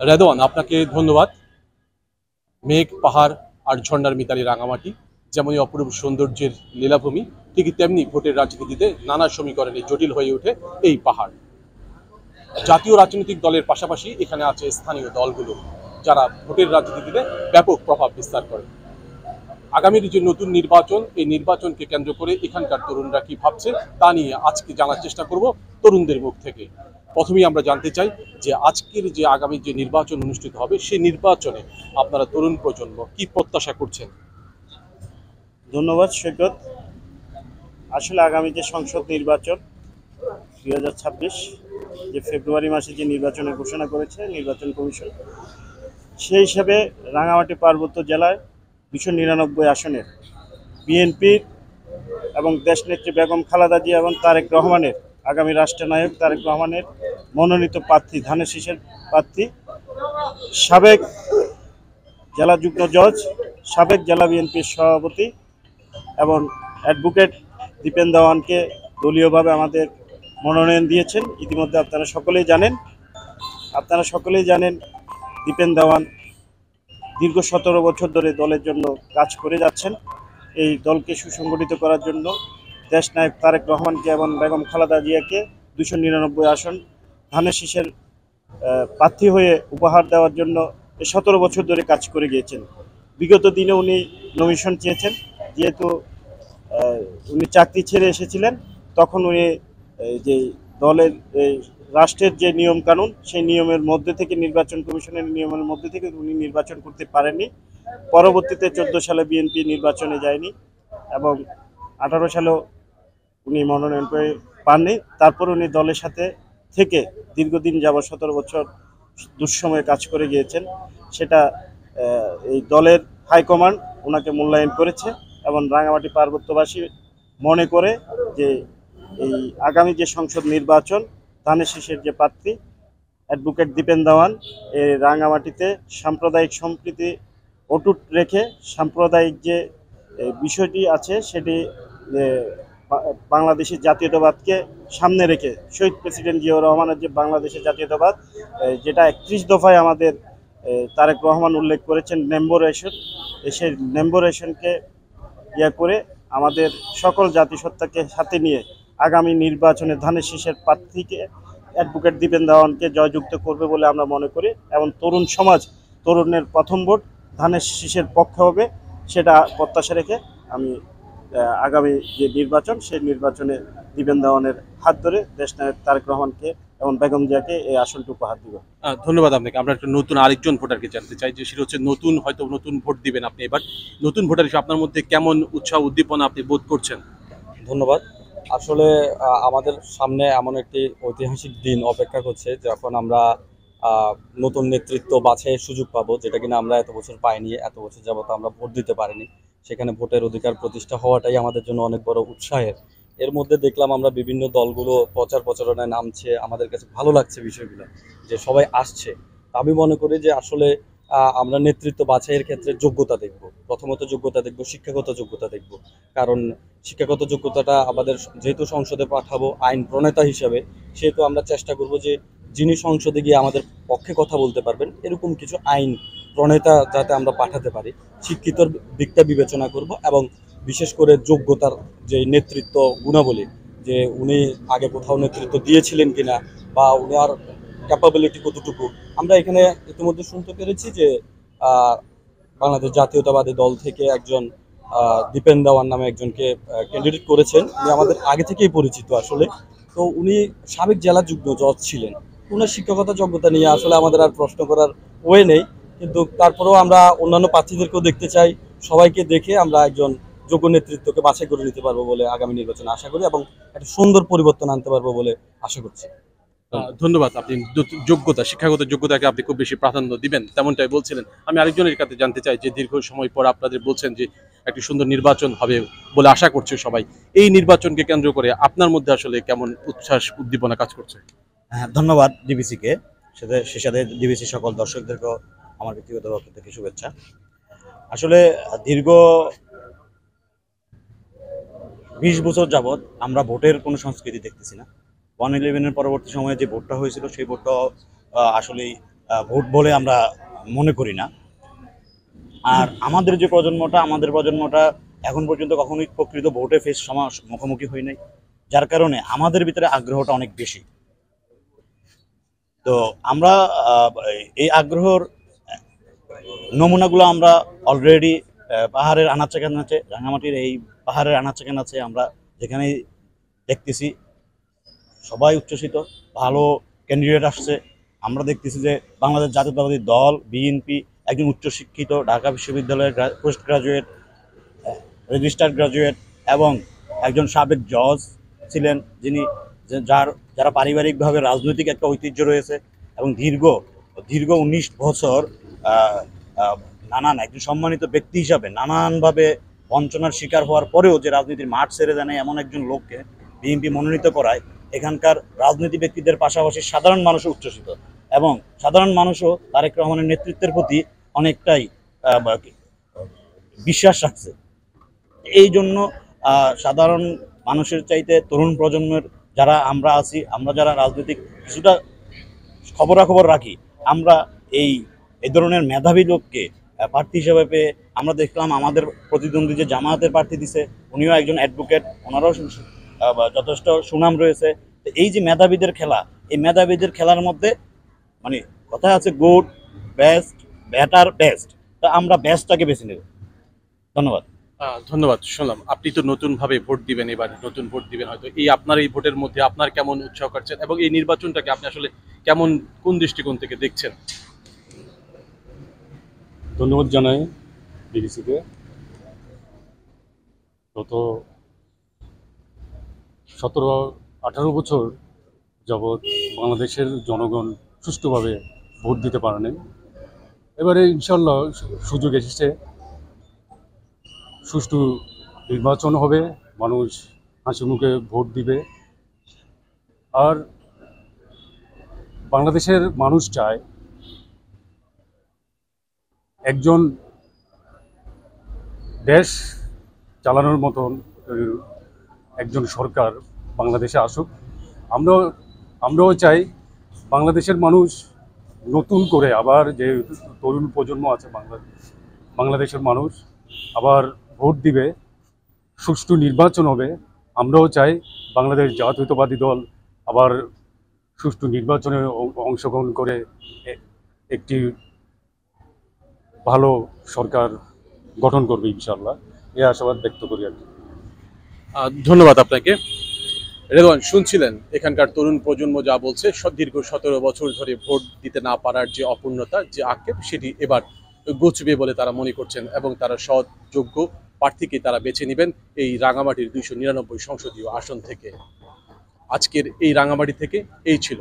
রেদওয়ান, আপনাকে ধন্যবাদ। মেঘ, পাহাড় আর ঝর্ণার মিতালি রাঙামাটি যেমনই অপরূপ সৌন্দর্যের লীলাভূমি, ঠিক তেমনি ভোটের রাজনীতিতে নানা সমীকরণে জটিল হয়ে ওঠে এই পাহাড়। জাতীয় রাজনৈতিক দলের পাশাপাশি এখানে আছে স্থানীয় দলগুলো, যারা ভোটের রাজনীতিতে ব্যাপক প্রভাব বিস্তার করে। আগামীর যে নতুন নির্বাচন, এই নির্বাচনকে কেন্দ্র করে এখানকার তরুণরা কি ভাবছে তা নিয়ে আজকে জানার চেষ্টা করব তরুণদের মুখ থেকে। প্রথমেই আমরা জানতে চাই যে আজকের যে আগামী যে নির্বাচন অনুষ্ঠিত হবে, সেই নির্বাচনে আপনারা তরুণ প্রজন্ম কি প্রত্যাশা করছেন? ধন্যবাদ সৈকত। আসলে আগামী যে সংসদ নির্বাচন 2026, যে ফেব্রুয়ারি মাসে যে নির্বাচনের ঘোষণা করেছে নির্বাচন কমিশন, সেই হিসাবে রাঙামাটি পার্বত্য জেলায় 299 আসনের বিএনপির এবং দেশনেত্রী বেগম খালেদা জিয়া এবং তারেক রহমানের, আগামী রাষ্ট্রনায়ক তারেক রহমানের মনোনীত প্রার্থী, ধানের শীষের প্রার্থী, সাবেক জেলা যুগ্ম জজ, সাবেক জেলা বিএনপির সভাপতি এবং অ্যাডভোকেট দীপেন দেওয়ানকে দলীয়ভাবে আমাদের মনোনয়ন দিয়েছেন। ইতিমধ্যে আপনারা সকলেই জানেন দীপেন দেওয়ান দীর্ঘ 17 বছর ধরে দলের জন্য কাজ করে যাচ্ছেন। এই দলকে সুসংগঠিত করার জন্য দেশনায়ক তারেক রহমানকে এবং বেগম খালেদা জিয়াকে 299 আসন ধানের শীষের প্রার্থী হয়ে উপহার দেওয়ার জন্য 17 বছর ধরে কাজ করে গিয়েছেন। বিগত দিনে উনি নমিশন চেয়েছেন, যেহেতু উনি চাকরি ছেড়ে এসেছিলেন, তখন উনি যে দলের রাষ্ট্রের যে নিয়ম কানুন, সেই নিয়মের মধ্যে থেকে, নির্বাচন কমিশনের নিয়মের মধ্যে থেকে উনি নির্বাচন করতে পারেননি। পরবর্তীতে 14 সালে বিএনপি নির্বাচনে যায়নি এবং 18 সালেও উনি মনোনয়ন পাননি। তারপর উনি দলের সাথে থেকে দীর্ঘদিন যাবৎ 17 বছর দুঃসময়ে কাজ করে গিয়েছেন। সেটা এই দলের হাইকমান্ড ওনাকে মূল্যায়ন করেছে এবং রাঙামাটি পার্বত্যবাসী মনে করে যে এই আগামী যে সংসদ নির্বাচন, ধানের শীষের যে প্রার্থী অ্যাডভোকেট দীপেন দেওয়ান, এই রাঙামাটিতে সাম্প্রদায়িক সম্প্রীতি অটুট রেখে, সাম্প্রদায়িক যে বিষয়টি আছে সেটি বাংলাদেশের জাতীয়তাবাদকে সামনে রেখে, শহীদ প্রেসিডেন্ট জিয়াউর রহমানের যে বাংলাদেশের জাতীয়তাবাদ, যেটা 31 দফায় আমাদের তারেক রহমান উল্লেখ করেছেন, নেম্বরেশন, সেই নেম্বরেশনকে করে আমাদের সকল জাতিসত্তাকে সাথে নিয়ে আগামী নির্বাচনে ধানের শীষের প্রার্থীকে অ্যাডভোকেট দীপেন দেওয়ানকে জয়যুক্ত করবে বলে আমরা মনে করি। এবং তরুণ সমাজ, তরুণের প্রথম ভোট ধানের শীষের পক্ষে হবে, সেটা প্রত্যাশা রেখে আমি আগামী যে নির্বাচন, সেই নির্বাচনে দীপেন দেওয়ানের হাত ধরে দেশনায়ক তারেক রহমানকে এবং বেগম জিয়াকে এই আসনটি উপহার দিব। ধন্যবাদ আপনাকে। আমরা একটা নতুন আরেকজন ভোটারকে জানতে চাই, যে সেটা হচ্ছে নতুন ভোট দিবেন আপনি এবার। নতুন ভোটার হিসেবে আপনার মধ্যে কেমন উৎসাহ উদ্দীপনা আপনি বোধ করছেন? ধন্যবাদ। আসলে আমাদের সামনে এমন একটি ঐতিহাসিক দিন অপেক্ষা করছে, যখন আমরা নতুন নেতৃত্ব বাছাইয়ের সুযোগ পাবো, যেটা কিনা আমরা এত বছর পাইনি, এত বছর যাবত আমরা ভোট দিতে পারিনি। সেখানে ভোটের অধিকার প্রতিষ্ঠা হওয়াটাই আমাদের জন্য অনেক বড় উৎসাহের। এর মধ্যে দেখলাম আমরা বিভিন্ন দলগুলো প্রচার প্রচারণায় নামছে, আমাদের কাছে ভালো লাগছে বিষয়গুলো, যে সবাই আসছে। আমি মনে করি যে আসলে আমরা নেতৃত্ব বাছাইয়ের ক্ষেত্রে যোগ্যতা দেখব, প্রথমত যোগ্যতা দেখব, শিক্ষাগত যোগ্যতা দেখব। কারণ শিক্ষাগত যোগ্যতাটা আমাদের, যেহেতু সংসদে পাঠাবো আইন প্রণেতা হিসাবে, সেহেতু আমরা চেষ্টা করব যে যিনি সংসদে গিয়ে আমাদের পক্ষে কথা বলতে পারবেন এরকম কিছু আইন প্রণেতা যাতে আমরা পাঠাতে পারি, শিক্ষিতর দিকটা বিবেচনা করব। এবং বিশেষ করে যোগ্যতার যে নেতৃত্ব গুণাবলী, যে উনি আগে কোথাও নেতৃত্ব দিয়েছিলেন কিনা, বা উনার ক্যাপাবিলিটি কতটুকু। আমরা এখানে ইতিমধ্যে শুনতে পেরেছি যে বাংলাদেশ জাতীয়তাবাদী দল থেকে একজন দীপেন দেওয়ান নামে একজনকে ক্যান্ডিডেট করেছেন। উনি আমাদের আগে থেকেই পরিচিত আসলে। তো উনি সাবেক জেলা যুগ্ম জজ ছিলেন। উনার শিক্ষকতা যোগ্যতা নিয়ে আসলে আমাদের আর প্রশ্ন করার ওয়ে নেই, কিন্তু তারপরেও আমরা অন্যান্য প্রার্থীদেরকেও দেখতে চাই। সবাইকে দেখে আমরা একজন যোগ্য নেতৃত্বকে বাছাই করে নিতে পারবো বলে আগামী নির্বাচনে আশা করি, এবং একটা সুন্দর পরিবর্তন আনতে পারবো বলে আশা করছি। ধন্যবাদ। আপনি যোগ্যতা, শিক্ষাগত যোগ্যতাকে আপনি খুব বেশি প্রাধান্য দিবেন, তেমনটাই বলছিলেন। আমি আরেকজনের কাছে জানতে চাই, যে দীর্ঘ সময় পর আপনাদের বলছেন যে একটি সুন্দর নির্বাচন হবে বলে আশা করছে সবাই। এই নির্বাচনকে কেন্দ্র করে আপনার মধ্যে আসলে কেমন উচ্ছ্বাস উদ্দীপনা কাজ করছে? হ্যাঁ, ধন্যবাদ ডিবিসিকে, সে সাথে ডিবিসি সকল দর্শকদেরকেও আমার ব্যক্তিগত পক্ষ থেকে শুভেচ্ছা। আসলে দীর্ঘ 20 বছর যাবৎ আমরা ভোটের কোনো সংস্কৃতি দেখতেছি না। 111-এর পরবর্তী সময়ে যে ভোটটা হয়েছিল, সেই ভোটটা আসলেই ভোট বলে আমরা মনে করি না। আর আমাদের প্রজন্মটা এখন পর্যন্ত কখনোই প্রকৃত ভোটে মুখোমুখি হয় নাই, যার কারণে আমাদের ভিতরে আগ্রহটা অনেক বেশি। তো আমরা এই আগ্রহর নমুনাগুলো আমরা অলরেডি পাহাড়ের আনাচে কানাচে, রাঙামাটির এই পাহাড়ের আনাচে কানাচে আমরা যেখানেই দেখতেছি সবাই উচ্ছ্বসিত, ভালো ক্যান্ডিডেট আসছে। আমরা দেখতেছি যে বাংলাদেশ জাতীয়তাবাদী দল বিএনপি একজন উচ্চশিক্ষিত ঢাকা বিশ্ববিদ্যালয়ের পোস্ট গ্রাজুয়েট, রেজিস্টার্ড গ্রাজুয়েট এবং একজন সাবেক জজ ছিলেন, যারা পারিবারিকভাবে রাজনৈতিক একটা ঐতিহ্য রয়েছে এবং দীর্ঘ 19 বছর একজন সম্মানিত ব্যক্তি হিসাবে নানানভাবে বঞ্চনার শিকার হওয়ার পরেও যে রাজনীতির মাঠ ছেড়ে দেয় এমন একজন লোককে বিএনপি মনোনীত করায় এখানকার রাজনীতি ব্যক্তিদের পাশাপাশি সাধারণ মানুষও উচ্ছ্বসিত এবং সাধারণ মানুষও তারেক রহমানের নেতৃত্বের প্রতি অনেকটাই বিশ্বাস রাখছে। এই জন্য সাধারণ মানুষের চাইতে তরুণ প্রজন্মের যারা আমরা আছি, আমরা যারা রাজনৈতিক কিছুটা খবরাখবর রাখি, আমরা এই ধরনের মেধাবী লোককে প্রার্থী হিসেবে পেয়ে আমরা দেখলাম আমাদের প্রতিদ্বন্দ্বী যে জামায়াতের প্রার্থী দিছে উনিও একজন অ্যাডভোকেট, ওনারও যথেষ্ট সুনাম রয়েছে। তো এই যে মেধাবীদের খেলা, এই মেধাবীদের খেলার মধ্যে মানে কথা আছে গুড, বেস্ট, বেটার, বেস্ট। তা আমরা বেস্টটাকে বেছে নেব। ধন্যবাদ। ধন্যবাদ। শুনলাম আপনি তো নতুন ভাবে ভোট দিবেন, এবার নতুন ভোট দিবেন হয়তো। এই আপনার এই ভোটের মধ্যে আপনার কেমন উৎসাহ করছেন এবং এই নির্বাচনটাকে আপনি আসলে কেমন, কোন দৃষ্টিকোণ থেকে দেখছেন? ধন্যবাদ জানাই বিবিসিকে। গত 17-18 বছর যাবৎ বাংলাদেশের জনগণ সুষ্ঠুভাবে ভোট দিতে পারেনি। এবারে ইনশাল্লাহ সুযোগ এসেছে, সুষ্ঠু নির্বাচন হবে, মানুষ হাসি মুখে ভোট দিবে। আর বাংলাদেশের মানুষ চায় একজন দেশ চালানোর মতন একজন সরকার বাংলাদেশে আসুক। আমরাও চাই বাংলাদেশের মানুষ নতুন করে আবার যে তরুণ প্রজন্ম আছে বাংলাদেশের মানুষ আবার ভোট দিবে, সুষ্ঠু নির্বাচন হবে। আমরাও চাই বাংলাদেশ জাতীয়তাবাদী দল আবার সুষ্ঠু নির্বাচনে অংশগ্রহণ করে একটি ভালো সরকার গঠন করবে ইনশাল্লাহ, এই আশাবাদ ব্যক্ত করি আর কি। ধন্যবাদ আপনাকে। রেদওয়ান, শুনছিলেন এখানকার তরুণ প্রজন্ম যা বলছে, দীর্ঘ 17 বছর ধরে ভোট দিতে না পারার যে অপূর্ণতা, যে আক্ষেপ, সেটি এবার ঘুচবে বলে তারা মনে করছেন এবং তারা সৎ যোগ্য প্রার্থীকে তারা বেছে নেবেন এই রাঙামাটির 299 সংসদীয় আসন থেকে। আজকের এই রাঙামাটি থেকে এই ছিল।